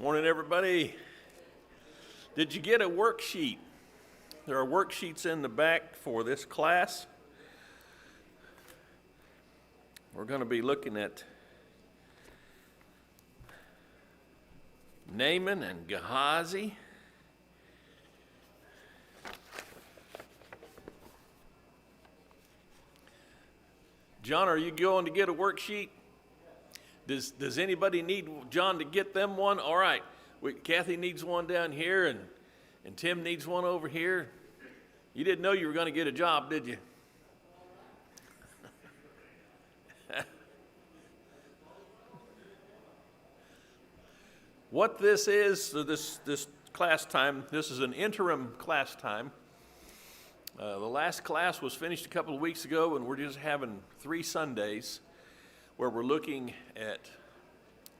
Morning, everybody. Did you get a worksheet? There are worksheets in the back for this class. We're going to be looking at Naaman and Gehazi. John, are you going to get a worksheet? Does anybody need John to get them one? All right. Kathy needs one down here, and Tim needs one over here. You didn't know you were going to get a job, did you? What this is, this class time, this is an interim class time. The last class was finished a couple of weeks ago, and we're just having 3 Sundays where we're looking at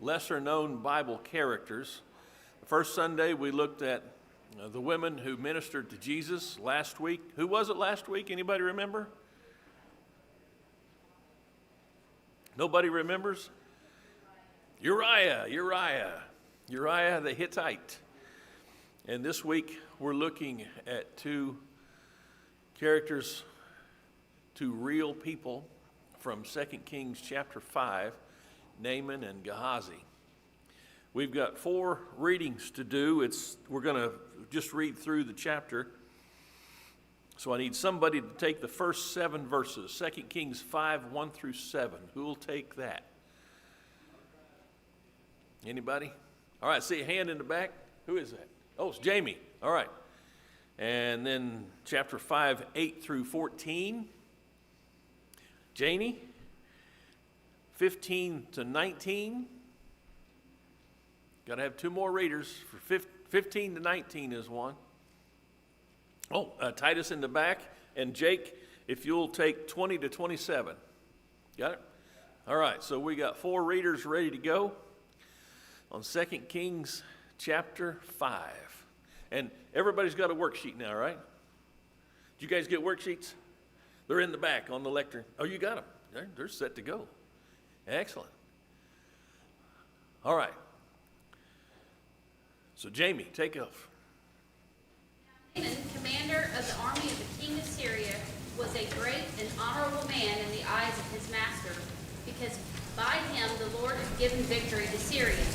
lesser-known Bible characters. The first Sunday, we looked at the women who ministered to Jesus last week. Who was it last week? Anybody remember? Nobody remembers? Uriah the Hittite. And this week, we're looking at 2 characters, 2 real people from 2 Kings chapter 5, Naaman and Gehazi. We've got 4 readings to do. We're going to just read through the chapter. So I need somebody to take the first 7 verses, 2 Kings 5, 1 through 7. Who will take that? Anybody? All right, see a hand in the back. Who is that? Oh, it's Jamie. All right. And then chapter 5, 8 through 14. Janie, 15 to 19. Got to have 2 more readers. For 15 to 19 is one. Oh, Titus in the back. And Jake, if you'll take 20 to 27. Got it? All right, so we got 4 readers ready to go on 2 Kings chapter 5. And everybody's got a worksheet now, right? Did you guys get worksheets? They're in the back on the lectern. Oh, you got them. They're set to go. Excellent. All right. So, Jamie, take off. Naaman, commander of the army of the king of Syria, was a great and honorable man in the eyes of his master, because by him the Lord had given victory to Syria.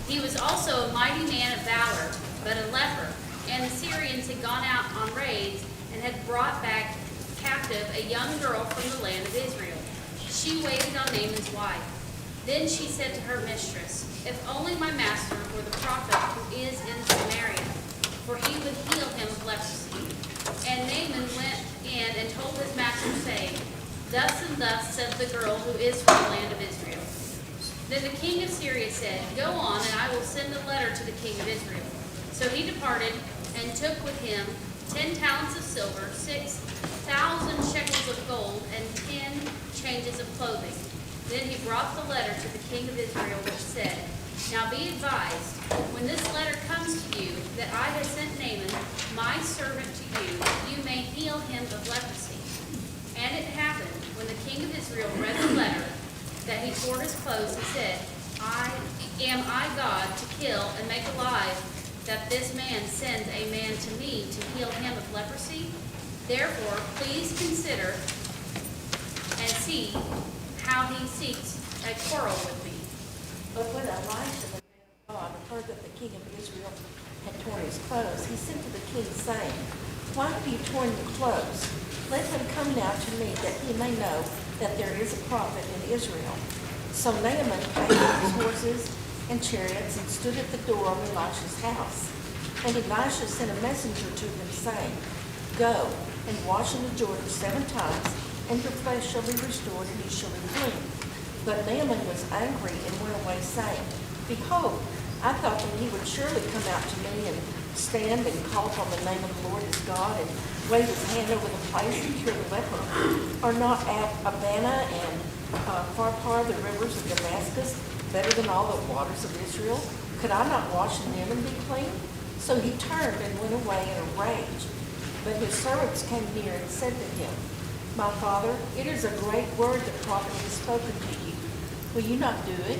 He was also a mighty man of valor, but a leper, and the Syrians had gone out on raids and had brought back captive a young girl from the land of Israel. She waited on Naaman's wife. Then she said to her mistress, "If only my master were the prophet who is in Samaria, for he would heal him of leprosy." And Naaman went in and told his master, saying, "Thus and thus said the girl who is from the land of Israel." Then the king of Syria said, "Go on, and I will send a letter to the king of Israel." So he departed and took with him 10 talents of silver, 6,000 shekels of gold, and 10 changes of clothing. Then he brought the letter to the king of Israel, which said, "Now be advised, when this letter comes to you, that I have sent Naaman, my servant, to you, you may heal him of leprosy." And it happened, when the king of Israel read the letter, that he tore his clothes and said, Am I God to kill and make alive, that this man sends a man to me to heal him of leprosy? Therefore, please consider and see how he seeks a quarrel with me. But when Elisha, the man of God, heard that the king of Israel had torn his clothes, he sent to the king, saying, "Why have you torn your clothes? Let him come now to me, that he may know that there is a prophet in Israel." So Naaman came with his horses and chariots and stood at the door of Elisha's house. And Elisha sent a messenger to him, saying, "Go and wash in the Jordan 7 times, and your flesh shall be restored, and you shall be clean." But Naaman was angry and went away, saying, "Behold, I thought that he would surely come out to me and stand and call upon the name of the Lord his God and wave his hand over the place and cure the leper. Are not Abana and Pharpar, the rivers of Damascus, better than all the waters of Israel? Could I not wash in them and be clean?" So he turned and went away in a rage. But his servants came near and said to him, "My father, it is a great word the prophet has spoken to you. Will you not do it?"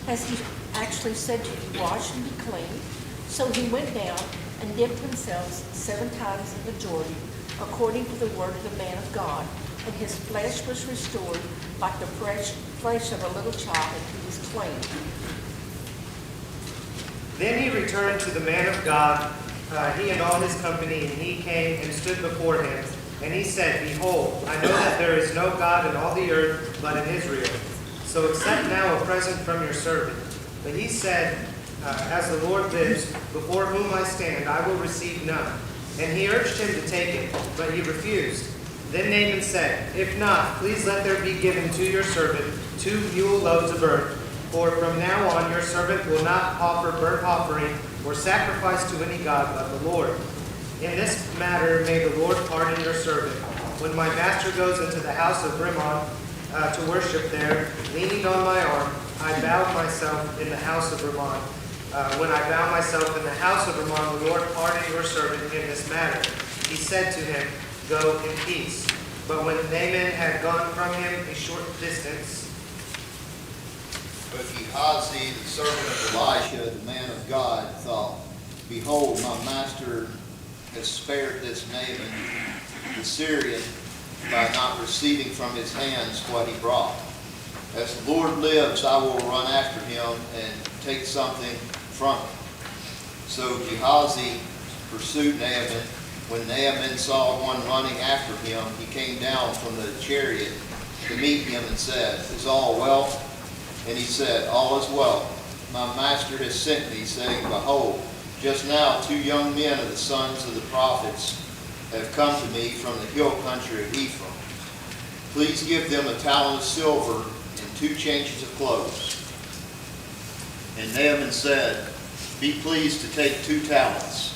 Has he actually said to you, wash and be clean? So he went down and dipped himself 7 times in the Jordan, according to the word of the man of God, and his flesh was restored like the flesh of a little child, and he was clean. Then he returned to the man of God, he and all his company, and he came and stood before him. And he said, Behold, I know that there is no God in all the earth but in Israel. So accept now a present from your servant. But he said, As the Lord lives, before whom I stand, I will receive none. And he urged him to take it, but he refused. Then Naaman said, If not, please let there be given to your servant 2 mule loads of earth. For from now on your servant will not offer burnt offering or sacrifice to any god but the Lord. In this matter may the Lord pardon your servant. When my master goes into the house of Rimmon to worship there, leaning on my arm, I bow myself in the house of Rimmon. When I bow myself in the house of Rimmon, the Lord pardon your servant in this matter. He said to him, Go in peace. But when Naaman had gone from him a short distance, But Gehazi, the servant of Elisha, the man of God, thought, Behold, my master has spared this Naaman, the Syrian, by not receiving from his hands what he brought. As the Lord lives, I will run after him and take something from him. So Gehazi pursued Naaman. When Naaman saw one running after him, he came down from the chariot to meet him and said, Is all well? And he said, All is well. My master has sent me, saying, Behold, just now 2 young men of the sons of the prophets have come to me from the hill country of Ephraim. Please give them a talent of silver and 2 changes of clothes. And Naaman said, Be pleased to take 2 talents.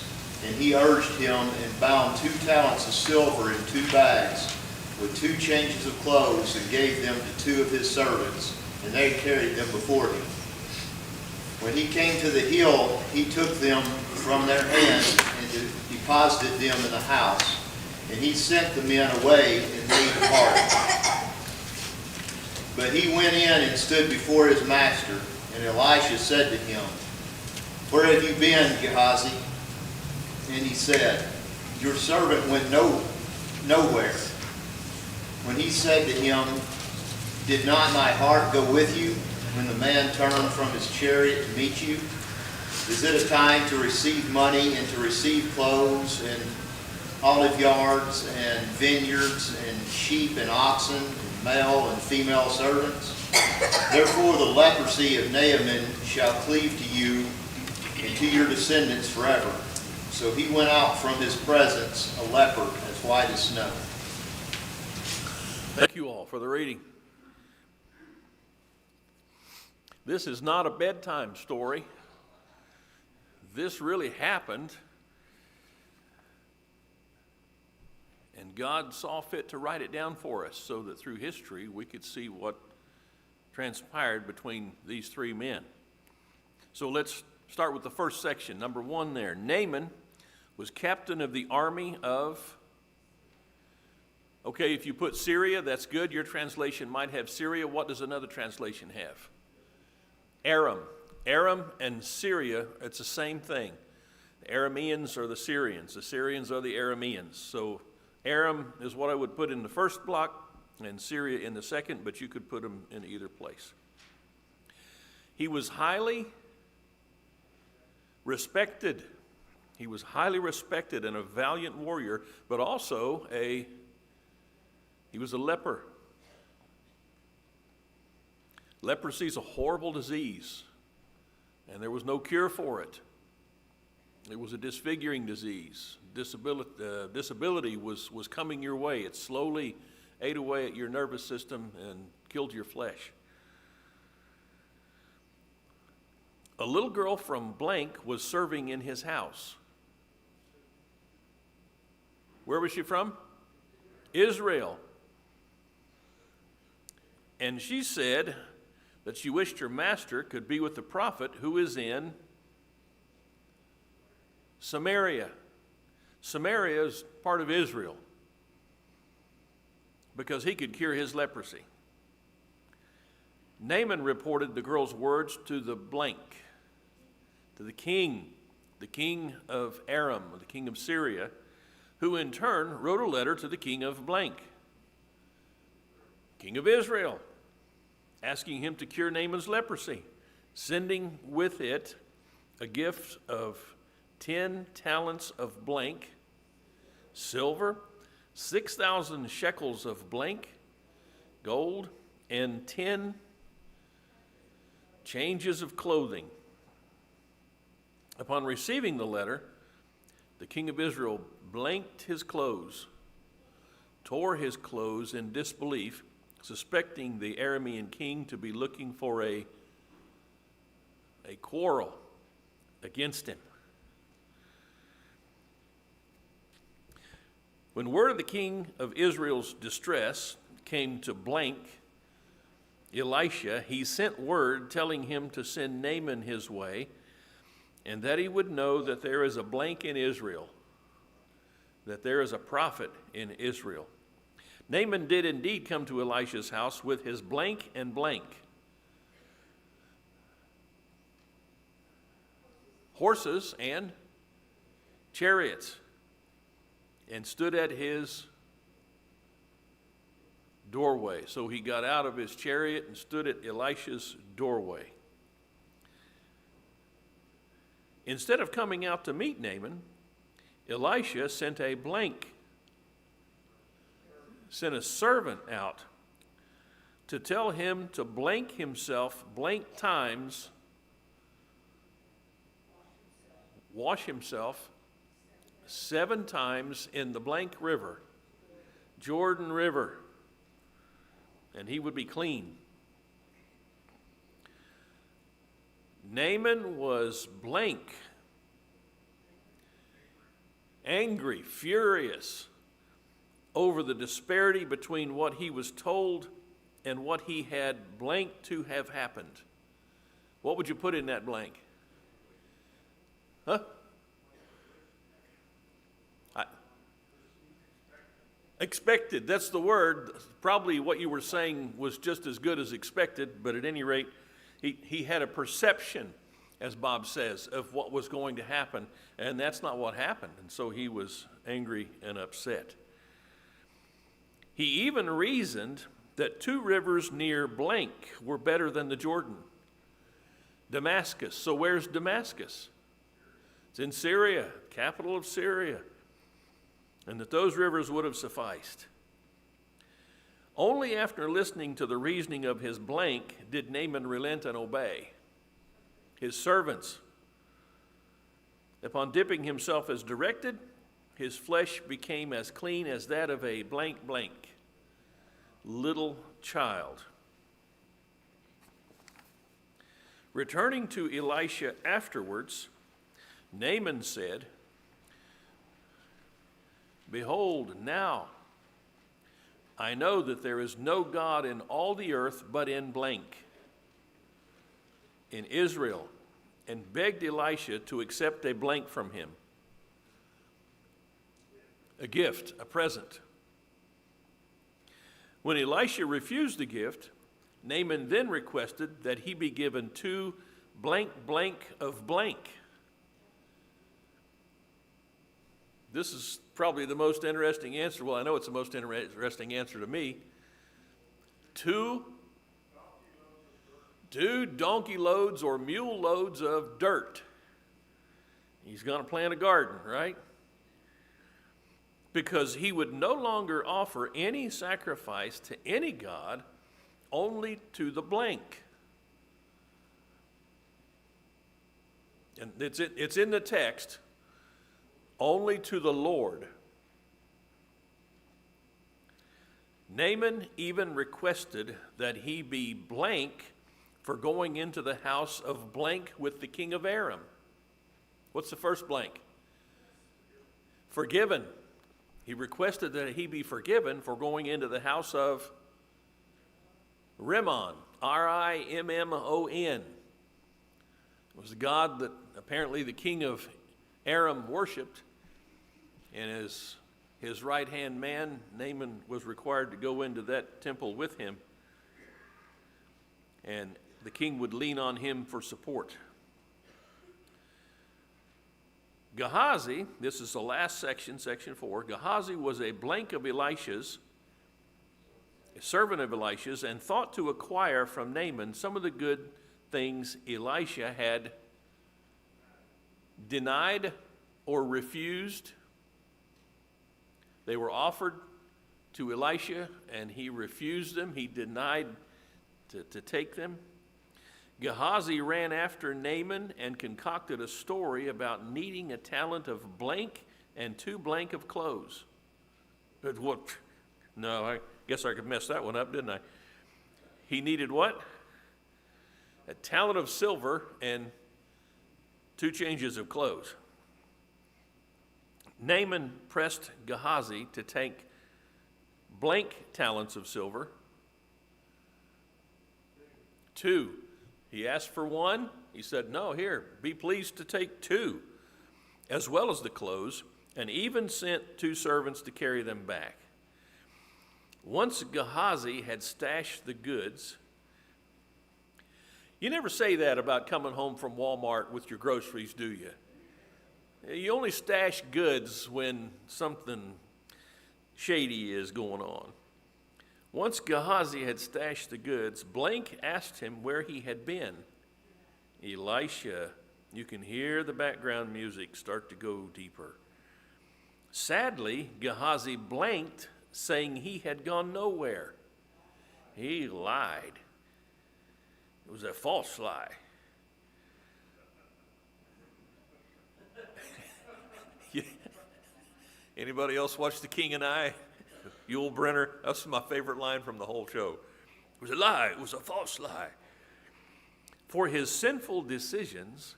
And he urged him and bound 2 talents of silver in 2 bags with 2 changes of clothes and gave them to 2 of his servants, and they carried them before him. When he came to the hill, he took them from their hands and deposited them in the house. And he sent the men away, and they departed. But he went in and stood before his master. And Elisha said to him, Where have you been, Gehazi? And he said, Your servant went nowhere. When he said to him, Did not my heart go with you when the man turned from his chariot to meet you? Is it a time to receive money and to receive clothes and olive yards and vineyards and sheep and oxen and male and female servants? Therefore the leprosy of Naaman shall cleave to you and to your descendants forever. So he went out from his presence a leper as white as snow. Thank you all for the reading. This is not a bedtime story. This really happened, and God saw fit to write it down for us so that through history we could see what transpired between these 3 men. So let's start with the first section, number 1 there. Naaman was captain of the army of, okay, if you put Syria, that's good. Your translation might have Syria. What does another translation have? Aram. Aram and Syria, it's the same thing. The Arameans are the Syrians. The Syrians are the Arameans. So Aram is what I would put in the first block and Syria in the second, but you could put them in either place. He was highly respected. He was highly respected and a valiant warrior, but also he was a leper. Leprosy is a horrible disease, and there was no cure for it. It was a disfiguring disease. Disability was coming your way. It slowly ate away at your nervous system and killed your flesh. A little girl from blank was serving in his house. Where was she from? Israel. And she said that she wished her master could be with the prophet who is in Samaria. Samaria is part of Israel because he could cure his leprosy. Naaman reported the girl's words to the blank, to the king of Aram, or the king of Syria, who in turn wrote a letter to the king of blank, king of Israel, asking him to cure Naaman's leprosy, sending with it a gift of 10 talents of blank, silver, 6,000 shekels of blank, gold, and 10 changes of clothing. Upon receiving the letter, the king of Israel blanked his clothes, tore his clothes in disbelief, suspecting the Aramean king to be looking for a quarrel against him. When word of the king of Israel's distress came to blank Elisha, he sent word telling him to send Naaman his way, and that he would know that there is a blank in Israel, that there is a prophet in Israel. Naaman did indeed come to Elisha's house with his blank and blank, horses and chariots, and stood at his doorway. So he got out of his chariot and stood at Elisha's doorway. Instead of coming out to meet Naaman, Elisha sent a servant out to tell him to blank himself blank times, wash himself 7 times in the blank river, Jordan River, and he would be clean. Naaman was blank, angry, furious over the disparity between what he was told and what he had blank to have happened. What would you put in that blank? Huh? Expected, that's the word. Probably what you were saying was just as good as expected, but at any rate, he had a perception, as Bob says, of what was going to happen, and that's not what happened, and so he was angry and upset. He even reasoned that 2 rivers near blank were better than the Jordan. Damascus. So where's Damascus? It's in Syria, capital of Syria. And that those rivers would have sufficed. Only after listening to the reasoning of his blank did Naaman relent and obey. His servants, upon dipping himself as directed, his flesh became as clean as that of a blank little child. Returning to Elisha afterwards, Naaman said, "Behold, now I know that there is no God in all the earth but in blank, in Israel," and begged Elisha to accept a blank from him, a gift, a present. When Elisha refused the gift, Naaman then requested that he be given 2 blank of blank. This is probably the most interesting answer. Well, I know it's the most interesting answer to me. 2 donkey loads or mule loads of dirt. He's going to plant a garden, right? Because he would no longer offer any sacrifice to any god, only to the blank. And it's in the text, only to the Lord. Naaman even requested that he be blank for going into the house of blank with the king of Aram. What's the first blank? Forgiven. He requested that he be forgiven for going into the house of Rimmon, Rimmon. It was a god that apparently the king of Aram worshipped, and as his right-hand man, Naaman was required to go into that temple with him. and the king would lean on him for support. Gehazi, this is the last section, section 4. Gehazi was a blank of Elisha's, a servant of Elisha's, and thought to acquire from Naaman some of the good things Elisha had denied or refused. They were offered to Elisha, and he refused them. He denied to take them. Gehazi ran after Naaman and concocted a story about needing a talent of blank and 2 blank of clothes. But what? No, I guess I could mess that one up, didn't I? He needed what? A talent of silver and 2 changes of clothes. Naaman pressed Gehazi to take blank talents of silver. 2. He asked for 1. He said, no, here, be pleased to take 2, as well as the clothes, and even sent 2 servants to carry them back. Once Gehazi had stashed the goods, you never say that about coming home from Walmart with your groceries, do you? You only stash goods when something shady is going on. Once Gehazi had stashed the goods, Blank asked him where he had been. Elisha, you can hear the background music start to go deeper. Sadly, Gehazi blanked, saying he had gone nowhere. He lied. It was a false lie. Anybody else watch The King and I? Yul Brynner, that's my favorite line from the whole show. It was a lie, it was a false lie. For his sinful decisions,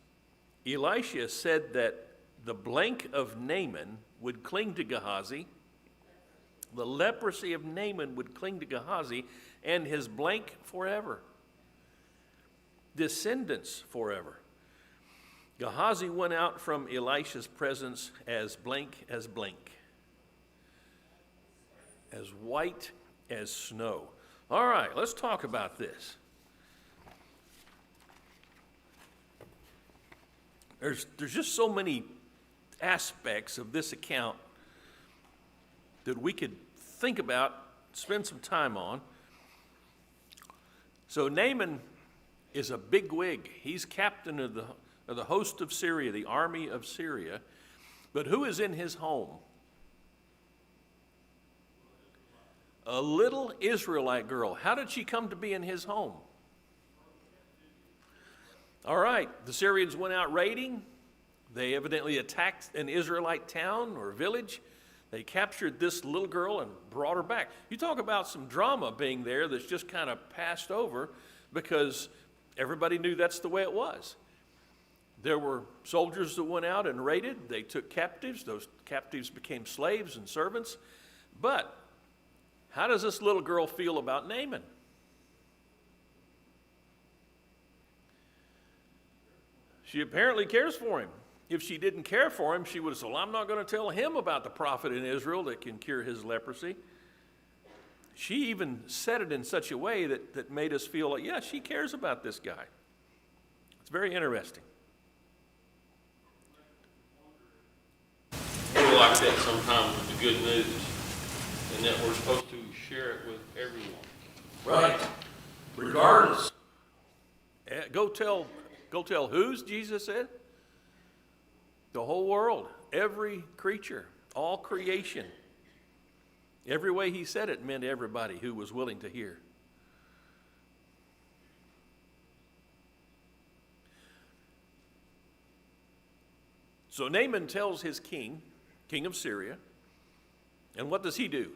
Elisha said that the blank of Naaman would cling to Gehazi, the leprosy of Naaman would cling to Gehazi, and his blank forever. Descendants forever. Gehazi went out from Elisha's presence as blank, as white as snow. All right, let's talk about this. There's just so many aspects of this account that we could think about, spend some time on. So Naaman is a bigwig. He's captain of the host of Syria, the army of Syria. But who is in his home? A little Israelite girl. How did she come to be in his home? All right, the Syrians went out raiding. They evidently attacked an Israelite town or village. They captured this little girl and brought her back. You talk about some drama being there that's just kind of passed over because everybody knew that's the way it was. There were soldiers that went out and raided. They took captives. Those captives became slaves and servants. But how does this little girl feel about Naaman? She apparently cares for him. If she didn't care for him, she would have said, well, I'm not going to tell him about the prophet in Israel that can cure his leprosy. She even said it in such a way that made us feel like, yeah, she cares about this guy. It's very interesting. We're like that sometimes with the good news, and that we're supposed to share it with everyone. Right. Regardless. Go tell whose, Jesus said? The whole world, every creature, all creation. Every way he said it meant everybody who was willing to hear. So Naaman tells his king of Syria, and what does he do?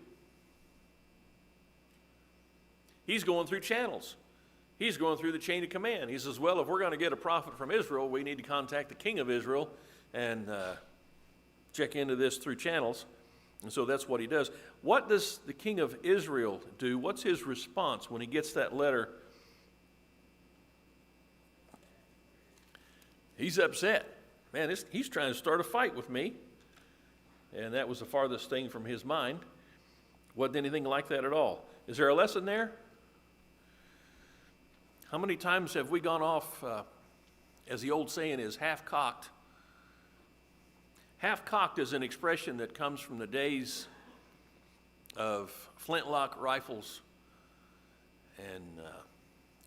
He's going through channels. He's going through the chain of command. He says, well, if we're going to get a prophet from Israel, we need to contact the king of Israel and check into this through channels. And so that's what he does. What does the king of Israel do? What's his response when he gets that letter? He's upset. Man, he's trying to start a fight with me. And that was the farthest thing from his mind. Wasn't anything like that at all. Is there a lesson there? How many times have we gone off, as the old saying is, half-cocked? Half-cocked is an expression that comes from the days of flintlock rifles and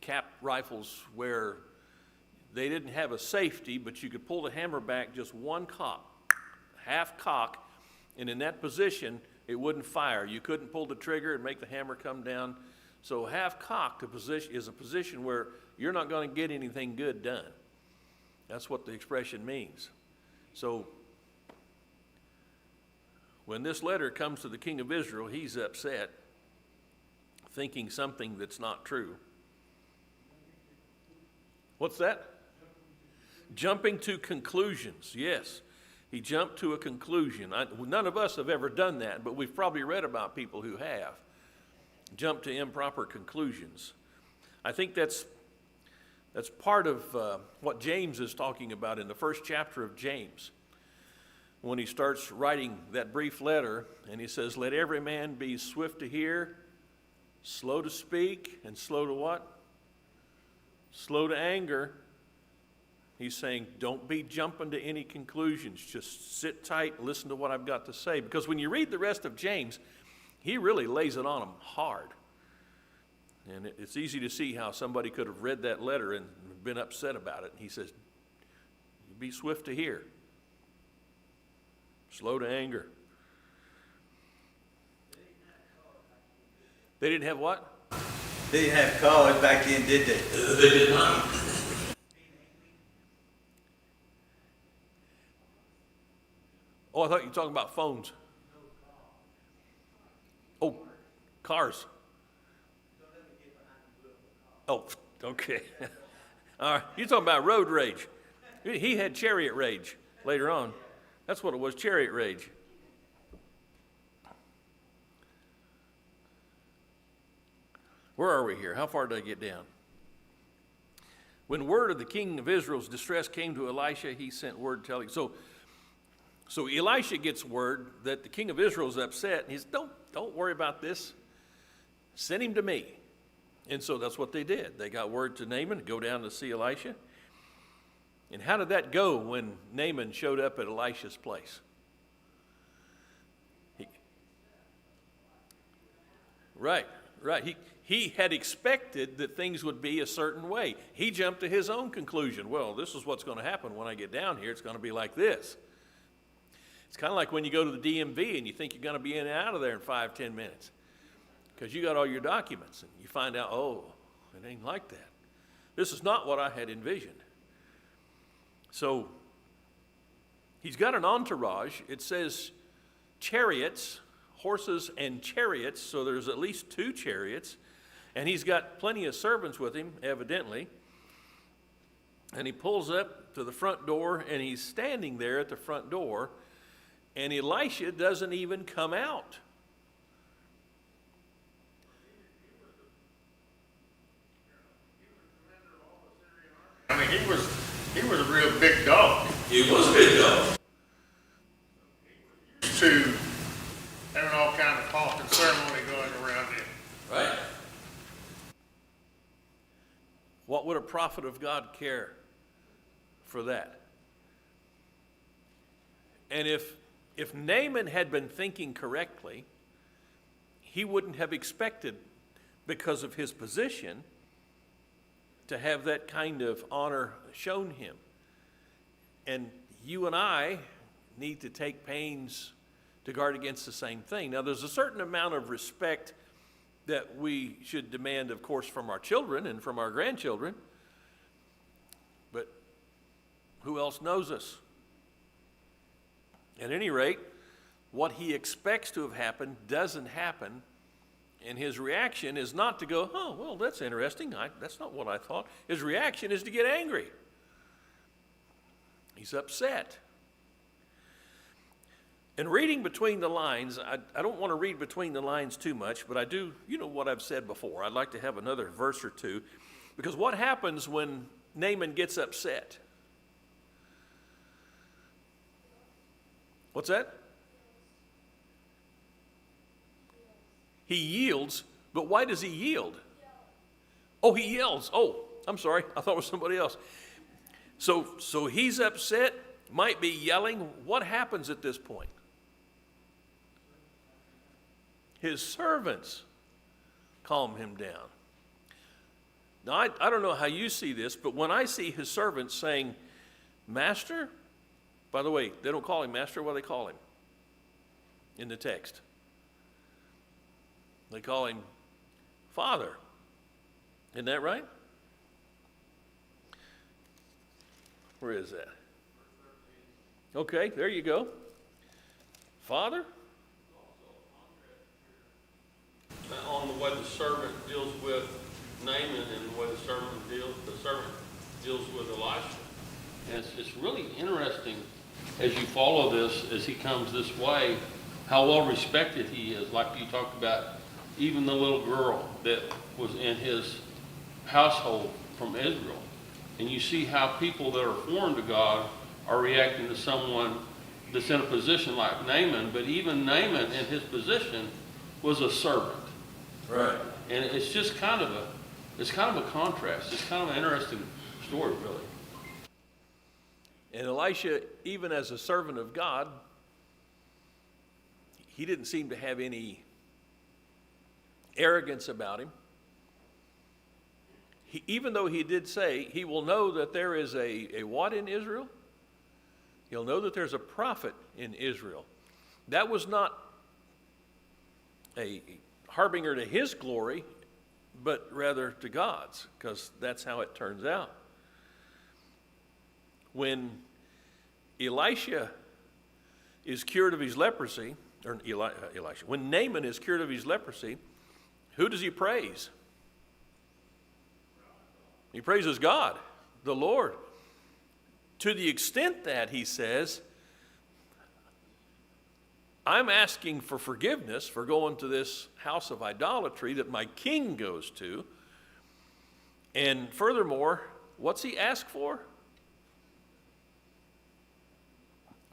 cap rifles, where they didn't have a safety, but you could pull the hammer back just one cock, half cock, and in that position, it wouldn't fire. You couldn't pull the trigger and make the hammer come down. So half cocked is a position where you're not going to get anything good done. That's what the expression means. So when this letter comes to the king of Israel, he's upset, thinking something that's not true. What's that? Jumping to conclusions. Yes, he jumped to a conclusion. None of us have ever done that, but we've probably read about people who have jumped to improper conclusions. I think that's part of what James is talking about in the first chapter of James, when he starts writing that brief letter, and he says, let every man be swift to hear, slow to speak, and slow to what? Slow to anger. He's saying, don't be jumping to any conclusions. Just sit tight and listen to what I've got to say. Because when you read the rest of James, he really lays it on them hard. And it's easy to see how somebody could have read that letter and been upset about it. He says, be swift to hear, slow to anger. They didn't have what? They didn't have cars back then, did they? They did not. Oh, I thought you were talking about phones. Oh, cars. Oh, okay. All right, you're talking about road rage. He had chariot rage later on. That's what it was, chariot rage. Where are we here? How far did I get down? When word of the king of Israel's distress came to Elisha, he sent word telling. So Elisha gets word that the king of Israel is upset, and he says, don't worry about this. Send him to me. And so that's what they did. They got word to Naaman to go down to see Elisha. And how did that go when Naaman showed up at Elisha's place? Right. He had expected that things would be a certain way. He jumped to his own conclusion. Well, this is what's going to happen when I get down here. It's going to be like this. It's kind of like when you go to the DMV and you think you're going to be in and out of there in 5-10 minutes because you got all your documents, and you find out, oh, it ain't like that. This is not what I had envisioned. So he's got an entourage. It says chariots, horses and chariots, so there's at least 2 chariots. And he's got plenty of servants with him, evidently. And he pulls up to the front door, and he's standing there at the front door, and Elisha doesn't even come out. I mean, he was a real big dog. He was a big dog. To having all kind of pomp and ceremony going around him. Right. What would a prophet of God care for that? And if Naaman had been thinking correctly, he wouldn't have expected, because of his position, to have that kind of honor shown him. And you and I need to take pains to guard against the same thing. Now, there's a certain amount of respect that we should demand, of course, from our children and from our grandchildren. But who else knows us? At any rate, what he expects to have happened doesn't happen, and his reaction is not to go, oh, well, that's interesting. That's not what I thought. His reaction is to get angry. He's upset. And reading between the lines, I don't want to read between the lines too much, but I do, you know what I've said before. I'd like to have another verse or two, because what happens when Naaman gets upset? What's that? He yields, but why does he yield? Oh, he yells. Oh, I'm sorry, I thought it was somebody else. So he's upset, might be yelling. What happens at this point? His servants calm him down. Now, I don't know how you see this, but when I see his servants saying, Master, by the way, they don't call him Master, what do they call him in the text? They call him Father. Isn't that right? Where is that? Okay, there you go. Father? On the way the servant deals with Naaman and the way the servant deals with Elisha. And it's really interesting as you follow this, as he comes this way, how well respected he is. Like you talked about, even the little girl that was in his household from Israel. And you see how people that are foreign to God are reacting to someone that's in a position like Naaman. But even Naaman in his position was a servant. Right. And it's just kind of a contrast. It's kind of an interesting story, really. And Elisha, even as a servant of God, he didn't seem to have any arrogance about him. Even though he did say he will know that there is a what in Israel? He'll know that there's a prophet in Israel. That was not a harbinger to his glory, but rather to God's, because that's how it turns out. When Elisha is cured of his leprosy, or Elisha, when Naaman is cured of his leprosy, who does he praise? He praises God, the Lord, to the extent that he says, I'm asking for forgiveness for going to this house of idolatry that my king goes to. And furthermore, what's he ask for?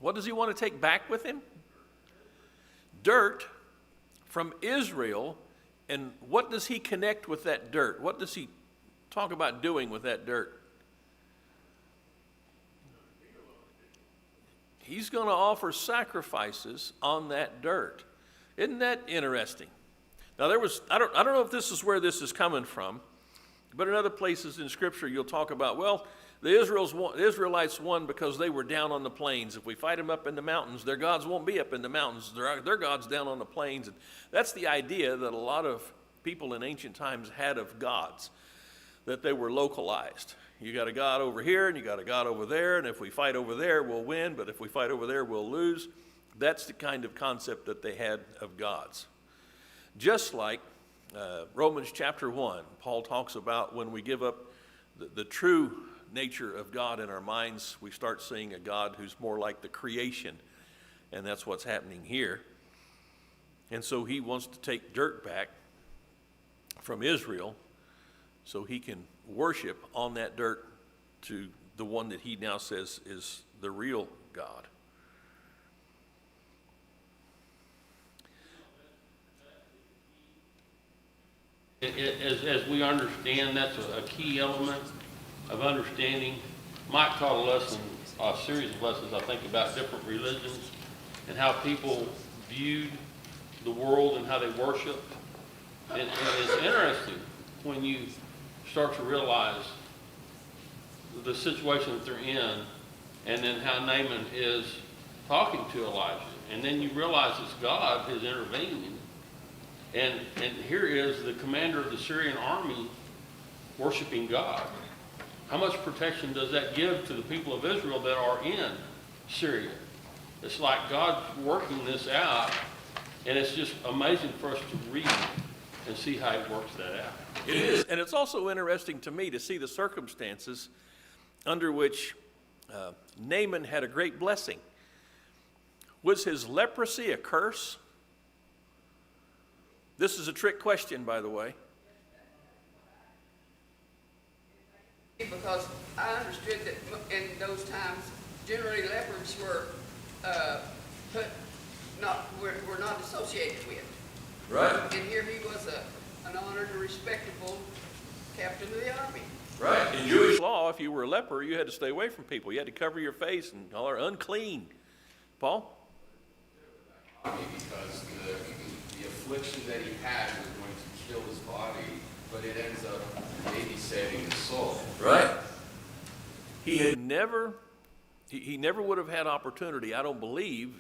What does he want to take back with him? Dirt from Israel. And what does he connect with that dirt? What does he talk about doing with that dirt? He's going to offer sacrifices on that dirt. Isn't that interesting? Now I don't know if this is where this is coming from, but in other places in Scripture you'll talk about, well, the Israelites won because they were down on the plains. If we fight them up in the mountains, their gods won't be up in the mountains. Their gods down on the plains. And that's the idea that a lot of people in ancient times had of gods, that they were localized. You got a God over here and you got a God over there, and if we fight over there, we'll win, but if we fight over there, we'll lose. That's the kind of concept that they had of gods. Just like Romans chapter 1, Paul talks about when we give up the true nature of God in our minds, we start seeing a God who's more like the creation, and that's what's happening here. And so he wants to take dirt back from Israel so he can worship on that dirt to the one that he now says is the real God. As we understand, that's a key element of understanding. Mike taught a lesson, a series of lessons, I think, about different religions and how people viewed the world and how they worshiped. And it's interesting when you start to realize the situation that they're in, and then how Naaman is talking to Elijah. And then you realize it's God who's intervening. And here is the commander of the Syrian army worshiping God. How much protection does that give to the people of Israel that are in Syria? It's like God's working this out, and it's just amazing for us to read and see how he works that out. It is, and it's also interesting to me to see the circumstances under which Naaman had a great blessing. Was his leprosy a curse? This is a trick question, by the way. Because I understood that in those times, generally lepers were not associated with. Right. And here he was an honored and respectable captain of the army. Right. In Jewish law, if you were a leper, you had to stay away from people. You had to cover your face and call her unclean. Paul? Because the affliction that he had was going to kill his body, but it ends up maybe saving his soul. Right. He never would have had opportunity, I don't believe,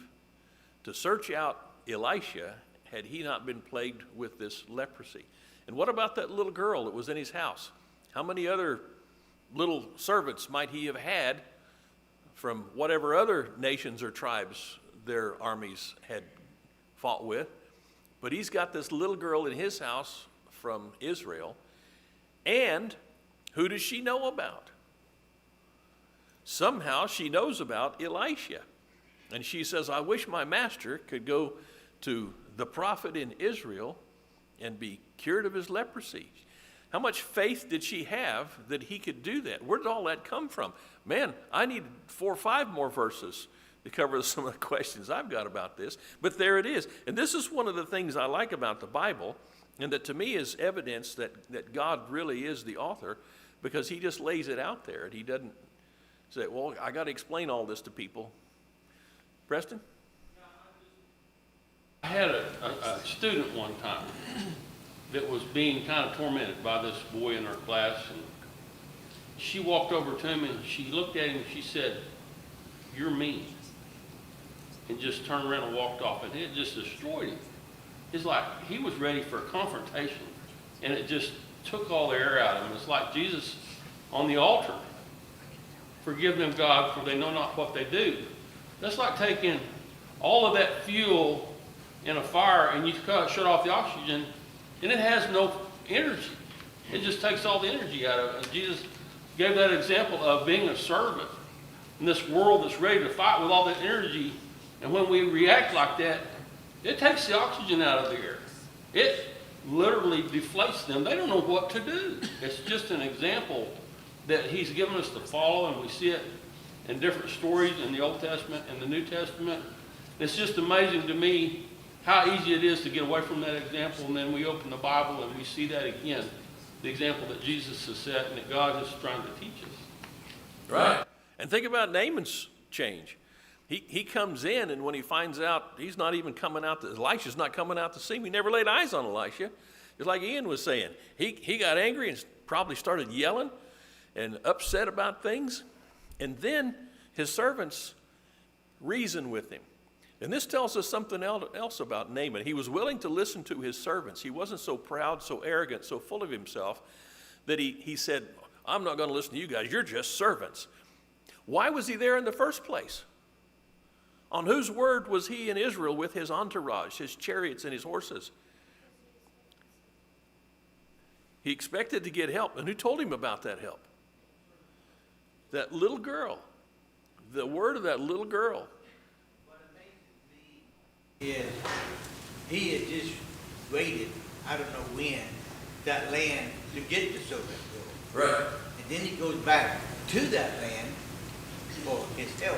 to search out Elisha had he not been plagued with this leprosy. And what about that little girl that was in his house? How many other little servants might he have had from whatever other nations or tribes their armies had fought with? But he's got this little girl in his house from Israel. And who does she know about? Somehow she knows about Elisha. And she says, I wish my master could go to the prophet in Israel and be cured of his leprosy. How much faith did she have that he could do that? Where did all that come from? Man, I need 4 or 5 more verses to cover some of the questions I've got about this. But there it is. And this is one of the things I like about the Bible, and that to me is evidence that God really is the author, because he just lays it out there, and he doesn't say, well, I got to explain all this to people. Preston? I had a student one time that was being kind of tormented by this boy in her class, and she walked over to him and she looked at him and she said, "You're mean," and just turned around and walked off, and it just destroyed him. It's like he was ready for a confrontation, and it just took all the air out of him. It's like Jesus on the altar. Forgive them, God, for they know not what they do. That's like taking all of that fuel in a fire and you shut off the oxygen, and it has no energy. It just takes all the energy out of it. And Jesus gave that example of being a servant in this world that's ready to fight with all that energy. And when we react like that, it takes the oxygen out of the air. It literally deflates them. They don't know what to do. It's just an example that he's given us to follow, and we see it in different stories in the Old Testament and the New Testament. It's just amazing to me how easy it is to get away from that example, and then we open the Bible and we see that again, the example that Jesus has set and that God is trying to teach us. Right. And think about Naaman's change. He comes in, and when he finds out he's not even coming out, Elisha's not coming out to see him, he never laid eyes on Elisha. Just like Ian was saying, he got angry and probably started yelling and upset about things. And then his servants reasoned with him. And this tells us something else about Naaman. He was willing to listen to his servants. He wasn't so proud, so arrogant, so full of himself that he said, I'm not going to listen to you guys. You're just servants. Why was he there in the first place? On whose word was he in Israel with his entourage, his chariots and his horses? He expected to get help. And who told him about that help? That little girl. The word of that little girl. Is he had just waited, I don't know when, that land to get to Sodom. Right. And then he goes back to that land for his help.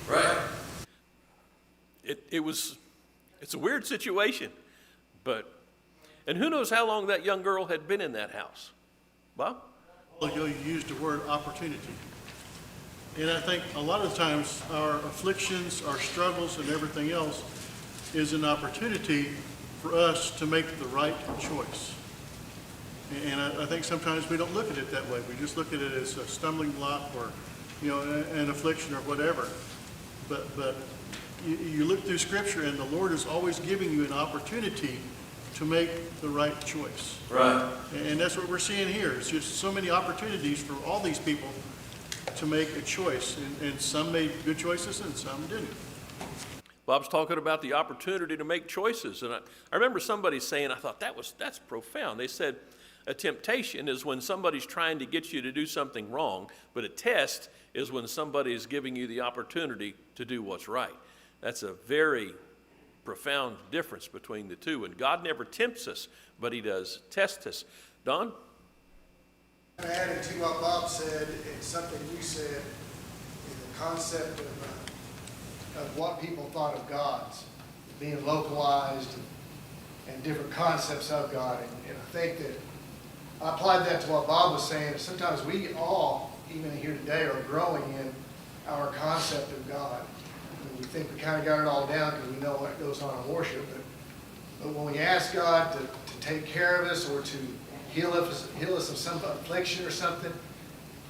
Right. It's a weird situation, and who knows how long that young girl had been in that house? Bob? Well, you used the word opportunity. And I think a lot of times our afflictions, our struggles, and everything else is an opportunity for us to make the right choice. And I think sometimes we don't look at it that way. We just look at it as a stumbling block or, an affliction or whatever. But you look through Scripture, and the Lord is always giving you an opportunity to make the right choice. Right. And that's what we're seeing here. It's just so many opportunities for all these people to make a choice. And some made good choices and some didn't. Bob's talking about the opportunity to make choices. And I remember somebody saying, I thought that's profound. They said, a temptation is when somebody's trying to get you to do something wrong, but a test is when somebody is giving you the opportunity to do what's right. That's a very profound difference between the two. And God never tempts us, but he does test us. Don? Adding to what Bob said and something you said, in the concept of what people thought of gods, being localized and different concepts of God. And I think that I applied that to what Bob was saying. Sometimes we all, even here today, are growing in our concept of God. And we think we kind of got it all down because we know what goes on in worship. But when we ask God to take care of us or to heal us of some affliction or something,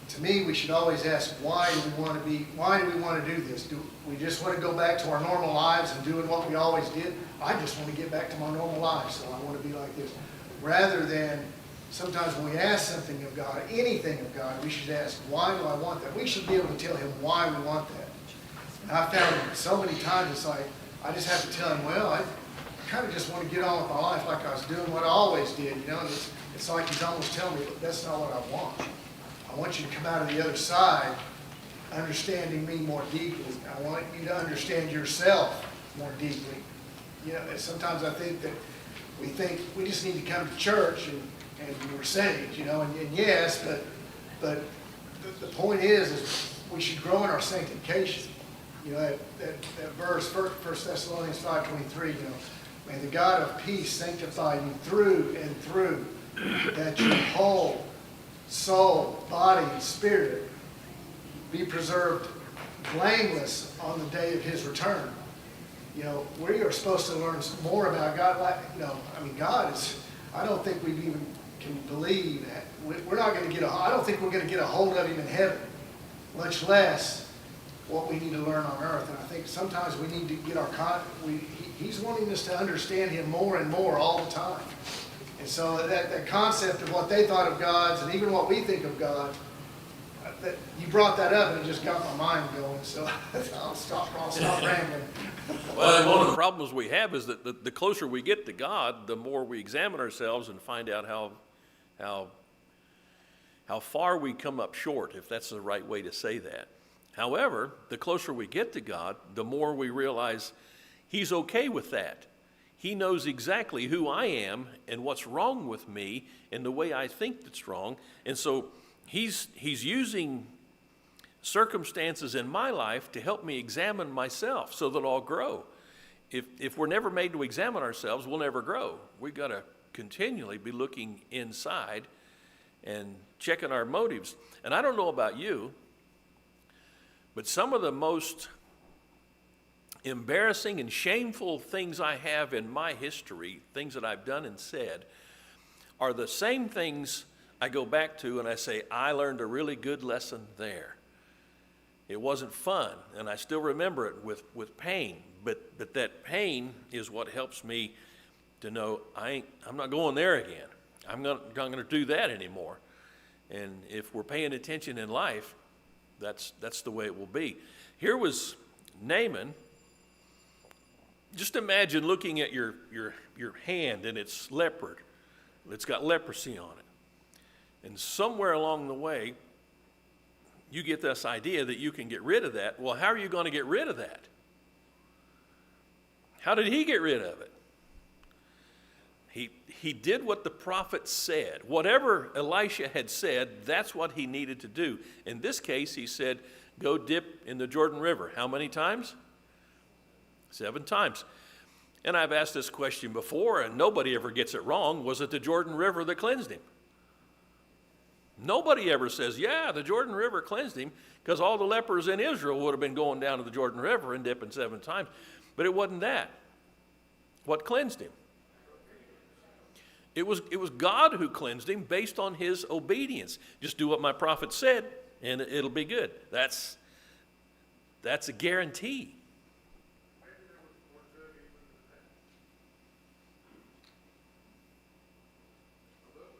to me, we should always ask, why do we want to do this? Do we just want to go back to our normal lives and doing what we always did? I just want to get back to my normal life, so I want to be like this. Rather than, sometimes when we ask something of God, anything of God, we should ask, why do I want that? We should be able to tell him why we want that. And I found so many times it's like, I just have to tell him, well, I kind of just want to get on with my life like I was doing what I always did, you know. And it's like he's almost telling me, look, that's not what I want. I want you to come out of the other side understanding me more deeply. I want you to understand yourself more deeply. You know, sometimes I think that we think we just need to come to church and we're saved, you know, and yes, but the point is we should grow in our sanctification. You know, that verse, 1 Thessalonians 5:23, you know, may the God of peace sanctify you through and through, that your whole soul, body, and spirit be preserved blameless on the day of his return. You know, we are supposed to learn more about God. Like, you know, I mean, God is, I don't think we even can believe that. We're not going to get I don't think we're going to get a hold of him in heaven, much less what we need to learn on earth. And I think sometimes we need to get he's wanting us to understand him more and more all the time. And so that concept of what they thought of God's and even what we think of God, that you brought that up and it just got my mind going. So I'll stop rambling. Well, one of the problems we have is that the closer we get to God, the more we examine ourselves and find out how far we come up short, if that's the right way to say that. However, the closer we get to God, the more we realize he's okay with that. He knows exactly who I am and what's wrong with me and the way I think that's wrong. And so he's using circumstances in my life to help me examine myself so that I'll grow. If we're never made to examine ourselves, we'll never grow. We've got to continually be looking inside and checking our motives. And I don't know about you, but some of the most embarrassing and shameful things I have in my history, things that I've done and said, are the same things I go back to and I say, I learned a really good lesson there. It wasn't fun, and I still remember it with pain, but that pain is what helps me to know I'm not going there again. I'm not going to do that anymore. And if we're paying attention in life, that's the way it will be. Here was Naaman. Just imagine looking at your hand and it's leopard. It's got leprosy on it. And somewhere along the way, you get this idea that you can get rid of that. Well, how are you going to get rid of that? How did he get rid of it? He did what the prophet said. Whatever Elisha had said, that's what he needed to do. In this case, he said, go dip in the Jordan River. How many times? 7 times. And I've asked this question before, and nobody ever gets it wrong. Was it the Jordan River that cleansed him? Nobody ever says, yeah, the Jordan River cleansed him, because all the lepers in Israel would have been going down to the Jordan River and dipping 7 times. But it wasn't that. What cleansed him? It was God who cleansed him based on his obedience. Just do what my prophet said, and it'll be good. That's a guarantee.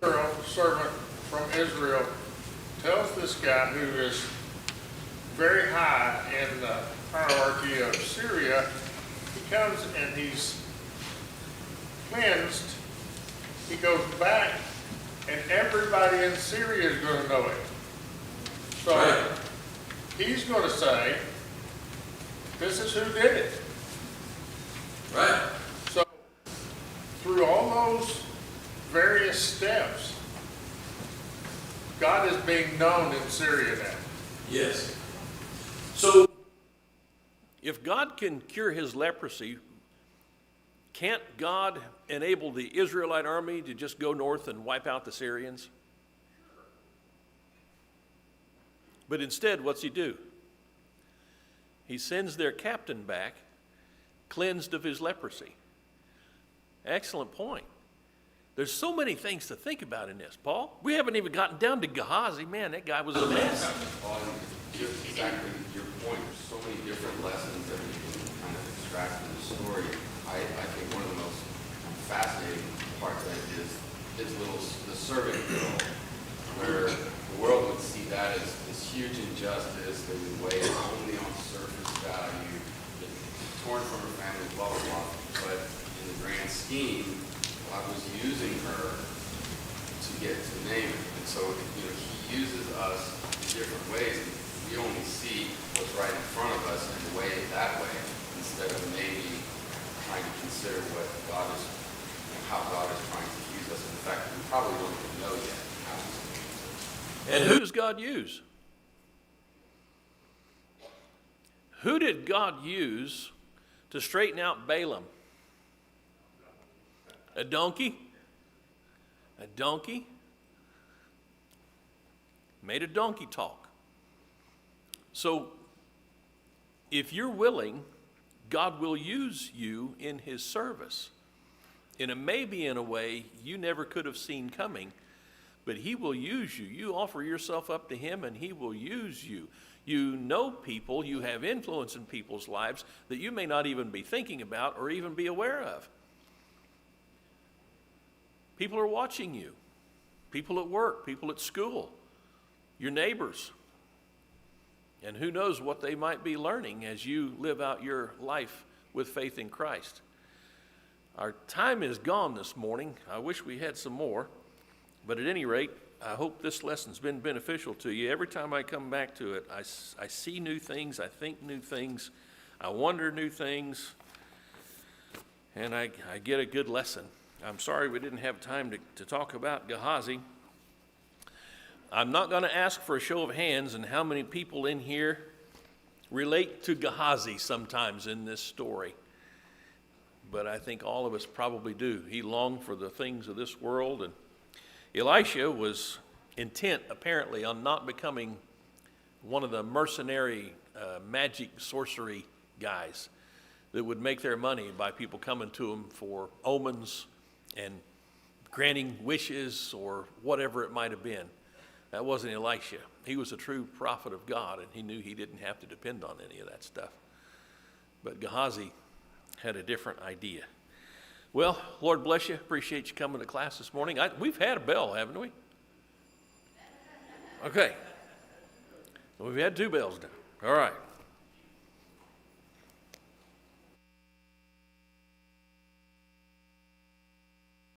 Girl, the servant from Israel, tells this guy who is very high in the hierarchy of Syria, he comes and he's cleansed. He goes back, and everybody in Syria is going to know it. So right. He's going to say, this is who did it. Right. So through all those various steps, God is being known in Syria now. Yes. So if God can cure his leprosy, can't God enable the Israelite army to just go north and wipe out the Syrians? But instead, what's he do? He sends their captain back, cleansed of his leprosy. Excellent point. There's so many things to think about in this, Paul. We haven't even gotten down to Gehazi. Man, that guy was a mess. Just exactly your point. There's so many different lessons that we can kind of extract from the story. I think one of the most fascinating parts of it is the servant girl, where the world would see that as this huge injustice that would weigh only on surface value, torn from her family, blah, blah, blah. But in the grand scheme, God was using her to get to Naaman. And so, he uses us in different ways. We only see what's right in front of us and weigh it that way, instead of maybe trying to consider what God is, how God is trying to use us. In fact, we probably don't even know yet how he's going to use us. And who does God use? Who did God use to straighten out Balaam? A donkey? A donkey? Made a donkey talk. So, if you're willing, God will use you in his service. Maybe in a way you never could have seen coming, but he will use you. You offer yourself up to him and he will use you. You know people, you have influence in people's lives that you may not even be thinking about or even be aware of. People are watching you. People at work, people at school, your neighbors. And who knows what they might be learning as you live out your life with faith in Christ. Our time is gone this morning. I wish we had some more. But at any rate, I hope this lesson's been beneficial to you. Every time I come back to it, I see new things, I think new things, I wonder new things, and I get a good lesson. I'm sorry we didn't have time to talk about Gehazi. I'm not going to ask for a show of hands and how many people in here relate to Gehazi sometimes in this story. But I think all of us probably do. He longed for the things of this world. And Elisha was intent, apparently, on not becoming one of the mercenary magic sorcery guys that would make their money by people coming to him for omens and granting wishes or whatever it might have been. That wasn't Elisha. He was a true prophet of God, and he knew he didn't have to depend on any of that stuff. But Gehazi had a different idea. Well, Lord bless you. Appreciate you coming to class this morning. We've had a bell, haven't we? Okay. We've had 2 bells now. All right.